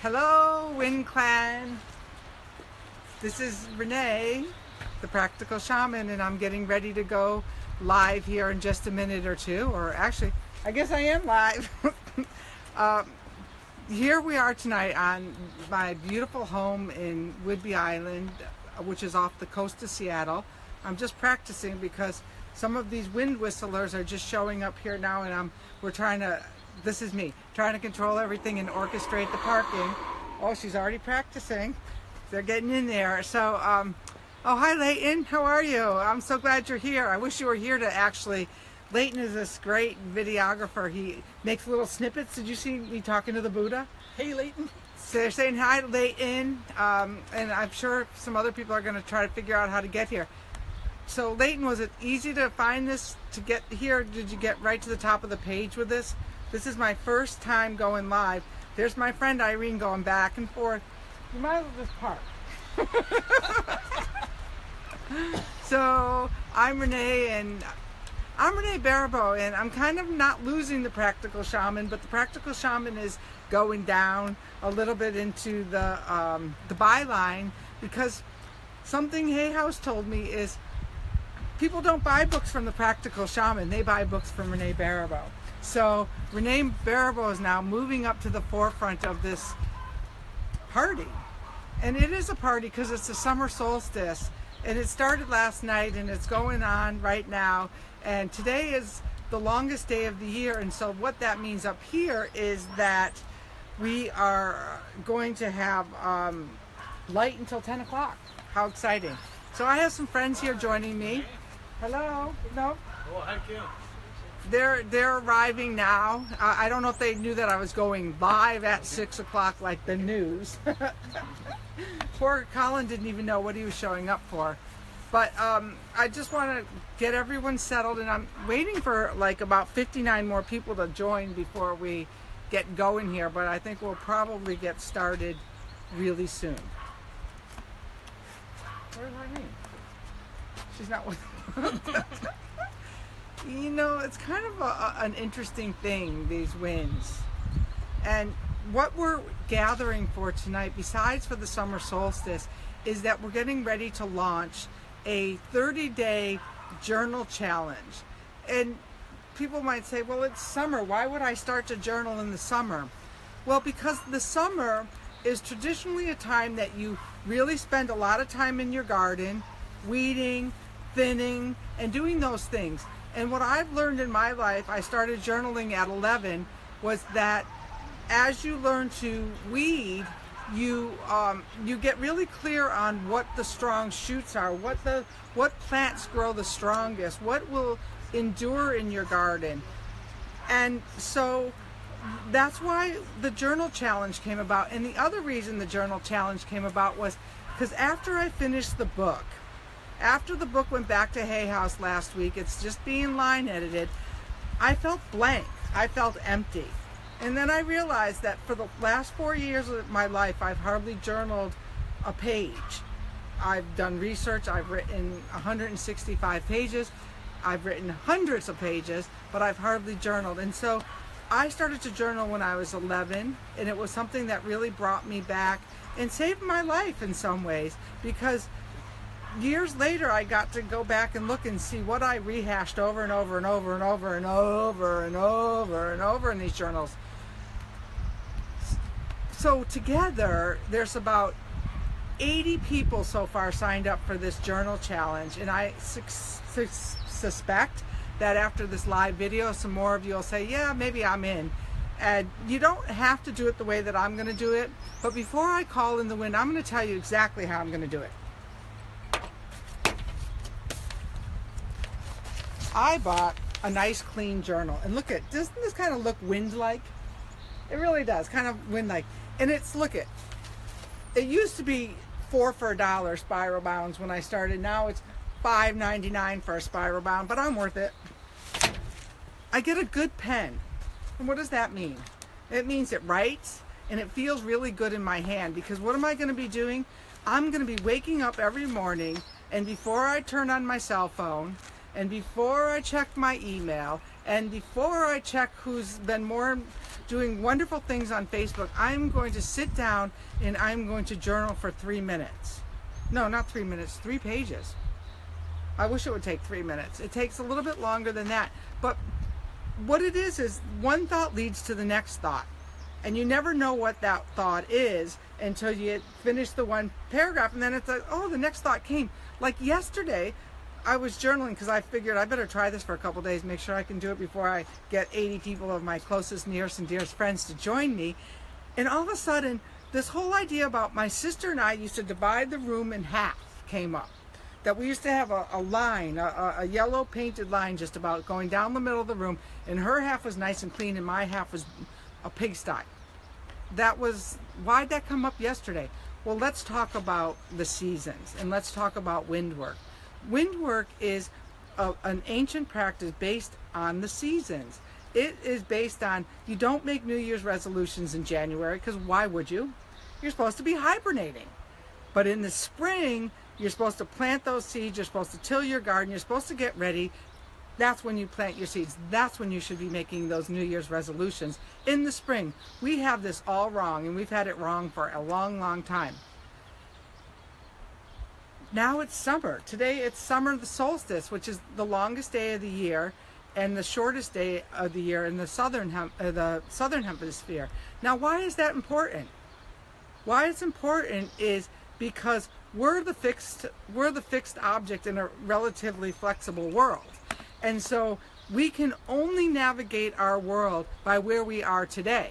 Hello, Wind Clan. This is Renee, the Practical Shaman, and I'm getting ready to go live here in just a minute or two. Or actually, I guess I am live. Here we are tonight on my beautiful home in Whidbey Island, which is off the coast of Seattle. I'm just practicing because some of these wind whistlers are just showing up here now, and we're trying to. This is me trying to control everything and orchestrate the parking. Oh, she's already practicing. They're getting in there. So, oh, hi, Leighton. How are you? I'm so glad you're here. I wish you were here to actually. Leighton is this great videographer. He makes little snippets. Did you see me talking to the Buddha? Hey, Leighton. So they're saying hi, Leighton. And I'm sure some other people are going to try to figure out how to get here. So, Leighton, was it easy to find this to get here? Did you get right to the top of the page with this? This is my first time going live. There's my friend Irene going back and forth. You might as well just park. So I'm Renee, and I'm Renee Baribeau, and I'm kind of not losing the Practical Shaman, but the Practical Shaman is going down a little bit into the byline, because something Hay House told me is people don't buy books from the Practical Shaman, they buy books from Renee Baribeau. So Renee Baribeau is now moving up to the forefront of this party. And it is a party because it's the summer solstice. And it started last night and it's going on right now. And today is the longest day of the year. And so what that means up here is that we are going to have light until 10 o'clock. How exciting. So I have some friends here joining me. Hello. No? Oh, thank you. They're arriving now. I don't know if they knew that I was going live at 6 o'clock like the news. Poor Colin didn't even know what he was showing up for. But I just want to get everyone settled, and I'm waiting for like about 59 more people to join before we get going here, but I think we'll probably get started really soon. Where's Irene? She's not with me. You know, it's kind of an interesting thing, these winds. And what we're gathering for tonight, besides for the summer solstice, is that we're getting ready to launch a 30-day journal challenge. And people might say, well, it's summer. Why would I start to journal in the summer? Well, because the summer is traditionally a time that you really spend a lot of time in your garden, weeding, thinning, and doing those things. And what I've learned in my life, I started journaling at 11, was that as you learn to weed, you get really clear on what the strong shoots are, what plants grow the strongest, what will endure in your garden. And so that's why the journal challenge came about. And the other reason the journal challenge came about was because after I finished the book, after the book went back to Hay House last week, it's just being line edited, I felt blank. I felt empty. And then I realized that for the last 4 years of my life, I've hardly journaled a page. I've done research, I've written 165 pages, I've written hundreds of pages, but I've hardly journaled. And so I started to journal when I was 11, and it was something that really brought me back and saved my life in some ways, because years later, I got to go back and look and see what I rehashed over and over and over and over and over and over and over in these journals. So together, there's about 80 people so far signed up for this journal challenge, and I suspect that after this live video, some more of you will say, yeah, maybe I'm in. And you don't have to do it the way that I'm going to do it, but before I call in the wind, I'm going to tell you exactly how I'm going to do it. I bought a nice clean journal, and look at, doesn't this kind of look wind-like? It really does, kind of wind-like. And it's, look at, it used to be $4 for $1 spiral bounds when I started. Now it's $5.99 for a spiral bound, but I'm worth it. I get a good pen. And what does that mean? It means it writes and it feels really good in my hand, because what am I going to be doing? I'm going to be waking up every morning, and before I turn on my cell phone, and before I check my email, And before I check who's been doing wonderful things on Facebook, I'm going to sit down and I'm going to journal for 3 minutes. No, not 3 minutes, 3 pages. I wish it would take 3 minutes. It takes a little bit longer than that. But what it is one thought leads to the next thought. And you never know what that thought is until you finish the one paragraph, and then it's like, oh, the next thought came. Like yesterday, I was journaling because I figured I better try this for a couple days, make sure I can do it before I get 80 people of my closest, nearest, and dearest friends to join me. And all of a sudden, this whole idea about my sister and I used to divide the room in half came up. That we used to have a line, a yellow painted line just about going down the middle of the room, and her half was nice and clean and my half was a pigsty. Why'd that come up yesterday? Well, let's talk about the seasons and let's talk about wind work. Wind work is an ancient practice based on the seasons. It is based on, you don't make New Year's resolutions in January, because why would you? You're supposed to be hibernating. But in the spring, you're supposed to plant those seeds, you're supposed to till your garden, you're supposed to get ready. That's when you plant your seeds. That's when you should be making those New Year's resolutions. In the spring, we have this all wrong, and we've had it wrong for a long, long time. Now it's summer. Today it's summer, the solstice, which is the longest day of the year and the shortest day of the year in the southern hemisphere. Now, why is that important? Why it's important is because we're the fixed object in a relatively flexible world. And so we can only navigate our world by where we are today.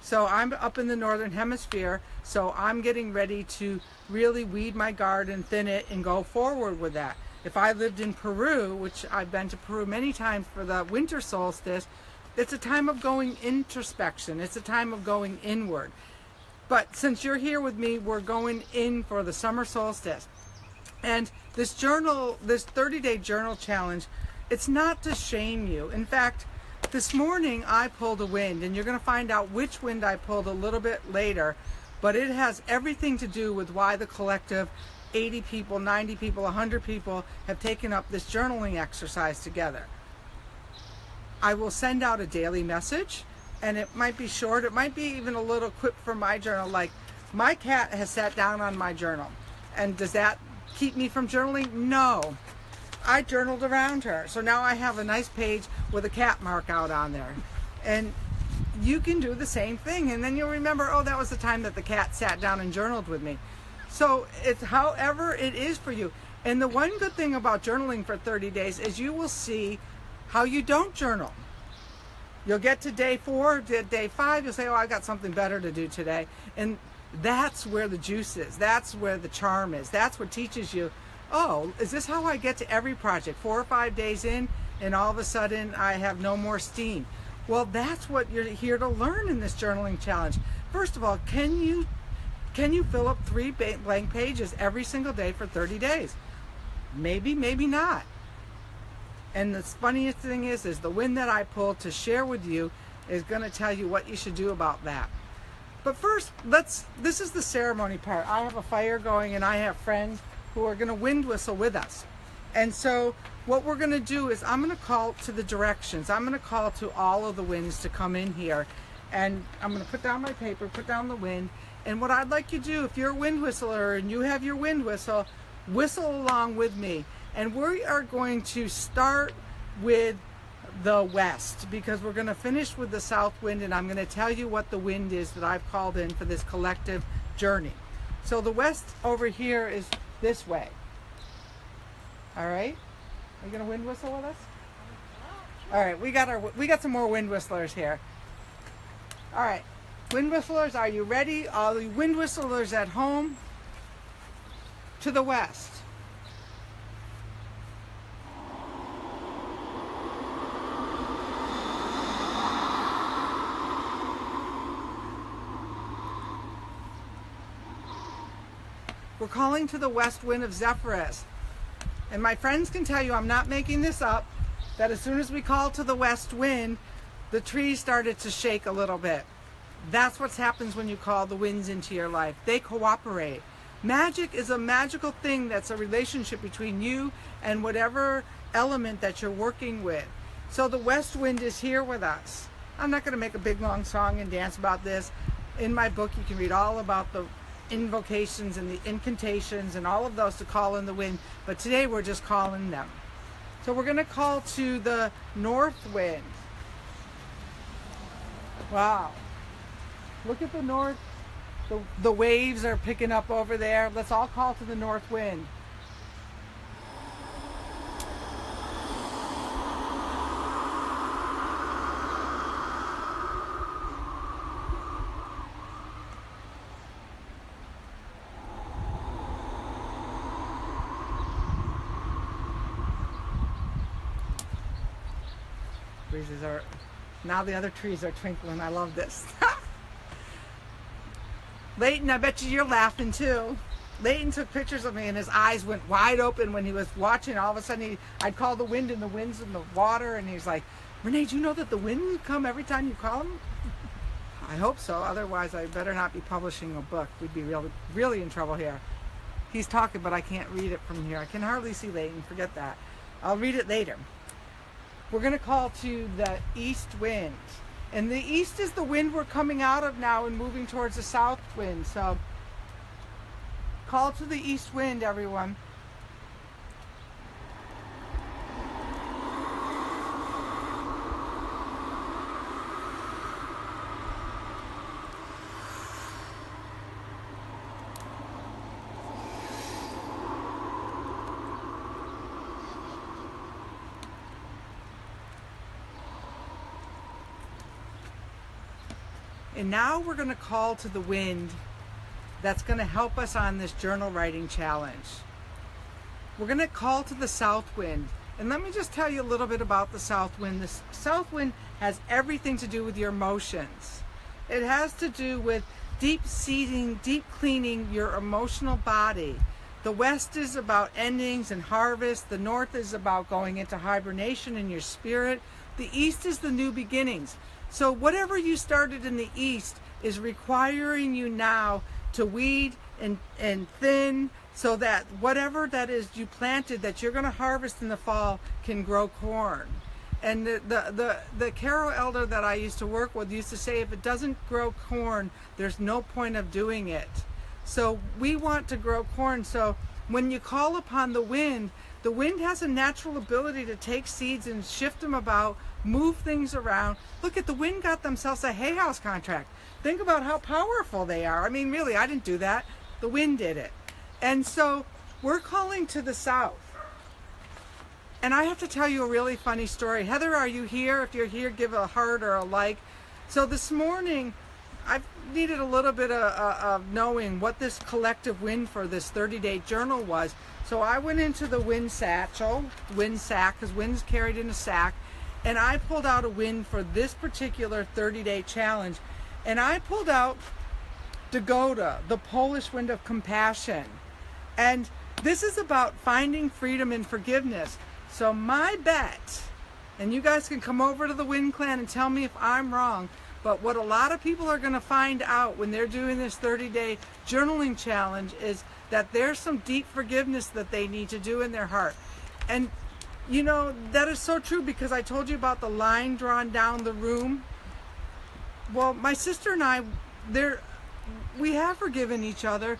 So I'm up in the northern hemisphere, so I'm getting ready to really weed my garden, thin it, and go forward with that. If I lived in Peru, which I've been to Peru many times for the winter solstice, it's a time of going introspection. It's a time of going inward. But since you're here with me, we're going in for the summer solstice. And this 30-day journal challenge, it's not to shame you. In fact, this morning I pulled a wind, and you're going to find out which wind I pulled a little bit later, but it has everything to do with why the collective 80 people, 90 people, 100 people have taken up this journaling exercise together. I will send out a daily message, and it might be short, it might be even a little quip from my journal, like, my cat has sat down on my journal. And does that keep me from journaling? No. I journaled around her. So now I have a nice page with a cat mark out on there. And you can do the same thing. And then you'll remember, oh, that was the time that the cat sat down and journaled with me. So it's however it is for you. And the one good thing about journaling for 30 days is you will see how you don't journal. You'll get to day 4, day 5, you'll say, oh, I got something better to do today. And that's where the juice is. That's where the charm is. That's what teaches you, oh, is this how I get to every project? 4 or 5 days in, and all of a sudden I have no more steam. Well, that's what you're here to learn in this journaling challenge. First of all, can you fill up 3 blank pages every single day for 30 days? Maybe, maybe not. And the funniest thing is the wind that I pulled to share with you is going to tell you what you should do about that. But first, this is the ceremony part. I have a fire going, and I have friends who are going to wind whistle with us. And so what we're going to do is I'm going to call to the directions. I'm going to call to all of the winds to come in here. And I'm going to put down my paper, put down the wind. And what I'd like you to do, if you're a wind whistler and you have your wind whistle, whistle along with me. And we are going to start with the west, because we're going to finish with the south wind, and I'm going to tell you what the wind is that I've called in for this collective journey. So the west over here is this way. All right? Are you going to wind whistle with us? All right, we got some more wind whistlers here. All right, wind whistlers, are you ready? All the wind whistlers at home, to the west. We're calling to the west wind of Zephyrus. And my friends can tell you, I'm not making this up, that as soon as we call to the west wind, the trees started to shake a little bit. That's what happens when you call the winds into your life. They cooperate. Magic is a magical thing that's a relationship between you and whatever element that you're working with. So the west wind is here with us. I'm not going to make a big long song and dance about this. In my book you can read all about the invocations and the incantations and all of those to call in the wind, but today we're just calling them. So we're going to call to the north wind. Wow. Look at the north. The waves are picking up over there. Let's all call to the north wind. Breezes are, now the other trees are twinkling. I love this. Leighton, I bet you're laughing too. Leighton took pictures of me and his eyes went wide open when he was watching. All of a sudden I'd call the wind and the wind's in the water, and he's like, Renee, do you know that the wind come every time you call him? I hope so, otherwise I better not be publishing a book. We'd be really in trouble here. He's talking, but I can't read it from here. I can hardly see Leighton, forget that. I'll read it later. We're going to call to the east wind. And the east is the wind we're coming out of now and moving towards the south wind. So call to the east wind, everyone. And now we're going to call to the wind that's going to help us on this journal writing challenge. We're going to call to the south wind. And let me just tell you a little bit about the south wind. The south wind has everything to do with your emotions. It has to do with deep seeding, deep cleaning your emotional body. The west is about endings and harvest. The north is about going into hibernation in your spirit. The east is the new beginnings. So whatever you started in the east is requiring you now to weed and thin, so that whatever that is you planted that you're going to harvest in the fall can grow corn. And the Carol elder that I used to work with used to say, if it doesn't grow corn, there's no point of doing it. So we want to grow corn. So when you call upon the wind has a natural ability to take seeds and shift them about, move things around. Look at the wind got themselves a hay house contract. Think about how powerful they are. I mean, really, I didn't do that. The wind did it. And so we're calling to the south. And I have to tell you a really funny story. Heather, are you here? If you're here, give a heart or a like. So this morning, I've needed a little bit of knowing what this collective wind for this 30-day journal was. So I went into the wind sack, because wind's carried in a sack, and I pulled out a wind for this particular 30-day challenge. And I pulled out Dagoda, the Polish wind of compassion. And this is about finding freedom and forgiveness. So my bet, and you guys can come over to the Wind Clan and tell me if I'm wrong, but what a lot of people are going to find out when they're doing this 30-day journaling challenge is that there's some deep forgiveness that they need to do in their heart. And you know, that is so true, because I told you about the line drawn down the room. Well, my sister and I, we have forgiven each other,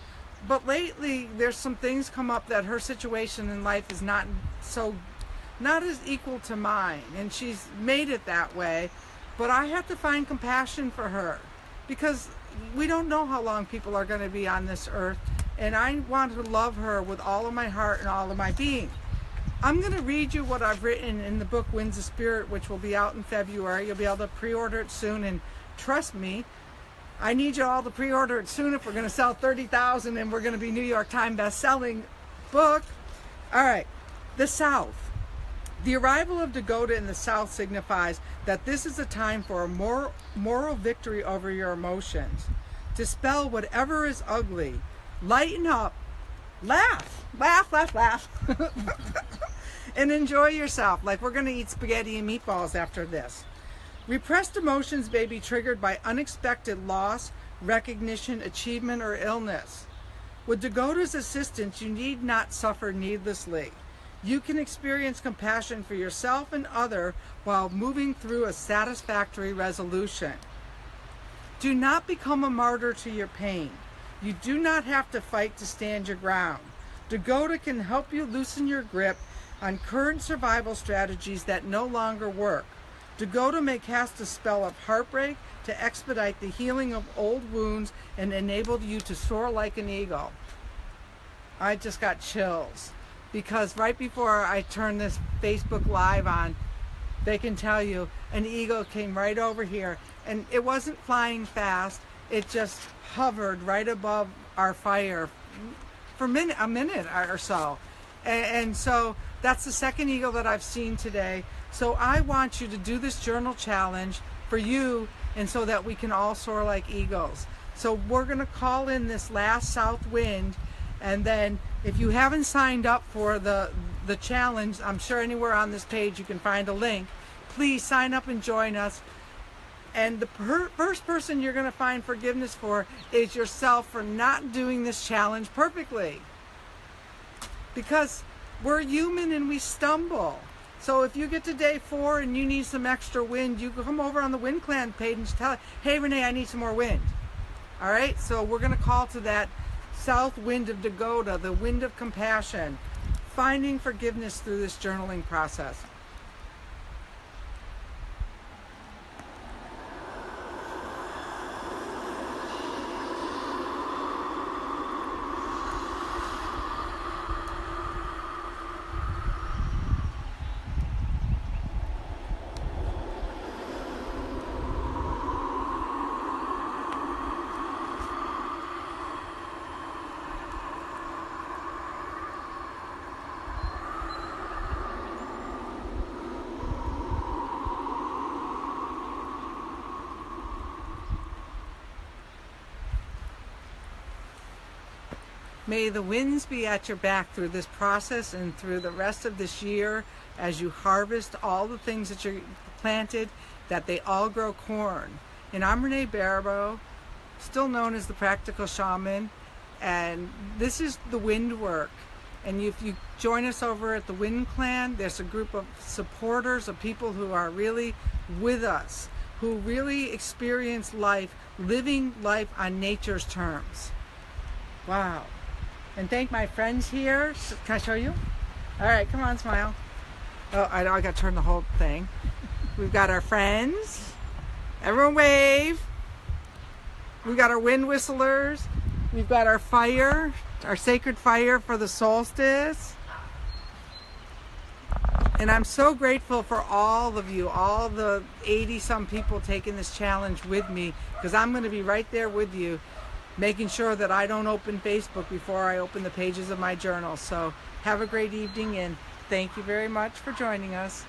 but lately there's some things come up that her situation in life is not as equal to mine, and she's made it that way. But I have to find compassion for her, because we don't know how long people are going to be on this earth, and I want to love her with all of my heart and all of my being. I'm going to read you what I've written in the book Winds of Spirit, which will be out in February. You'll be able to pre-order it soon, and trust me, I need you all to pre-order it soon if we're going to sell 30,000 and we're going to be New York Times best-selling book. All right, the South. The arrival of Dagoda in the South signifies that this is a time for a moral victory over your emotions. Dispel whatever is ugly. Lighten up. Laugh. Laugh, laugh, laugh. And enjoy yourself, like we're going to eat spaghetti and meatballs after this. Repressed emotions may be triggered by unexpected loss, recognition, achievement, or illness. With Dagoda's assistance, you need not suffer needlessly. You can experience compassion for yourself and other while moving through a satisfactory resolution. Do not become a martyr to your pain. You do not have to fight to stand your ground. Dagoda can help you loosen your grip on current survival strategies that no longer work. Dagoda may cast a spell of heartbreak to expedite the healing of old wounds and enable you to soar like an eagle. I just got chills because right before I turned this Facebook Live on, they can tell you an eagle came right over here, and it wasn't flying fast. It just hovered right above our fire for a minute or so. And so that's the second eagle that I've seen today. So I want you to do this journal challenge for you, and so that we can all soar like eagles. So we're going to call in this last south wind, and then if you haven't signed up for the challenge, I'm sure anywhere on this page you can find a link. Please sign up and join us. And the first person you're going to find forgiveness for is yourself for not doing this challenge perfectly. Because we're human and we stumble. So if you get to day 4 and you need some extra wind, you come over on the Wind Clan page and tell, hey Renee, I need some more wind. All right, so we're going to call to that south wind of Dagoda, the wind of compassion, finding forgiveness through this journaling process. May the winds be at your back through this process and through the rest of this year as you harvest all the things that you planted, that they all grow corn. And I'm Renee Baribeau, still known as the Practical Shaman, and this is the wind work. And if you join us over at the Wind Clan, there's a group of supporters, of people who are really with us, who really experience life, living life on nature's terms. Wow. And thank my friends here. Can I show you? All right, come on, smile. Oh, I know I got to turn the whole thing. We've got our friends. Everyone wave. We've got our wind whistlers. We've got our fire, our sacred fire for the solstice. And I'm so grateful for all of you, all the 80-some people taking this challenge with me, because I'm going to be right there with you, making sure that I don't open Facebook before I open the pages of my journal. So have a great evening, and thank you very much for joining us.